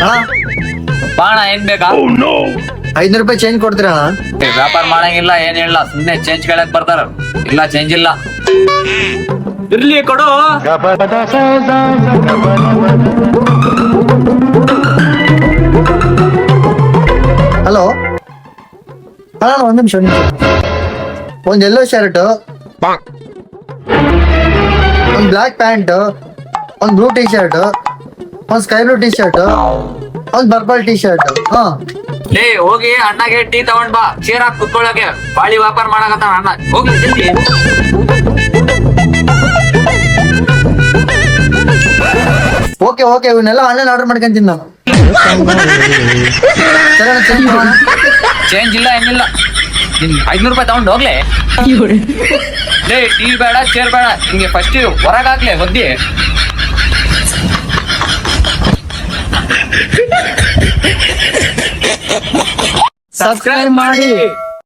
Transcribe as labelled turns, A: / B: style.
A: ಅಣ್ಣ
B: ಬಾಣ ಏನ್ ಬೇಕಾ?
A: 500 ರೂಪಾಯಿ ಚೇಂಜ್ ಕೊಡ್ತೀರಾ ಅಣ್ಣ?
B: ವ್ಯಾಪಾರ ಮಾಡಂಗಿಲ್ಲ ಏನಿಲ್ಲ, ಸುಮ್ನೆ ಚೇಂಜ್ ಕೇಳಕ್ ಬರ್ತಾರ. ಇಲ್ಲ ಚೇಂಜ್ ಇಲ್ಲ. ಇರ್ಲಿ ಕೊಡು.
A: ಹಲೋ ಅಣ್ಣ ಒಂದ್ ನಿಮಿಷ ಒಂದ್ ಯೆಲ್ಲೋ ಶರ್ಟ್, ಒಂದ್ ಬ್ಲಾಕ್ ಪ್ಯಾಂಟ್, ಒಂದ್ ಬ್ಲೂ ಟಿ ಶರ್ಟ್, ಒಂದ್ ಸ್ಕೈ ಬ್ಲೂ ಟಿ ಶರ್ಟ್, ಒಂದ್ ಪರ್ಪಲ್ ಟಿ ಶರ್ಟ್. ಹಾ
B: ಲೇ ಹೋಗಿ ಅಣ್ಣಗೆ ಟೀ ತಗೊಂಡ್ ಬಾ, ಚೇರ್ ಹಾಕಿ ಕುತ್ಕೊಳ್ಳಕ್ಕೆ. ಬಾಳಿ ವ್ಯಾಪಾರ ಮಾಡಕತ್ತಾನ ಅಣ್ಣ. ಹೋಗಿ ಜಲ್ದಿ.
A: ಓಕೆ ಓಕೆ ಇವನ್ನೆಲ್ಲ ಆನ್ಲೈನ್ ಆರ್ಡರ್ ಮಾಡ್ಕೊಂತೀನಿ ನಾನು. ಸರಿ ಅಣ್ಣ, change ಮಾಡೋಣ.
B: ಚೇಂಜ್ ಇಲ್ಲ ಏನಿಲ್ಲ. 500 ರೂಪಾಯಿ ತಗೊಂಡ್ ಹೋಗ್ಲೆ. ಲೇ ಟೀ ಬೇಡ ಚೇರ್ ಬೇಡ, ಹಿಂಗೆ ಫಸ್ಟ್ ಹೊರಗಾಗ್ಲೆ ಹೊದ್ದಿ.
A: ಸಬ್ಸ್ಕ್ರೈಬ್ ಮಾಡಿ.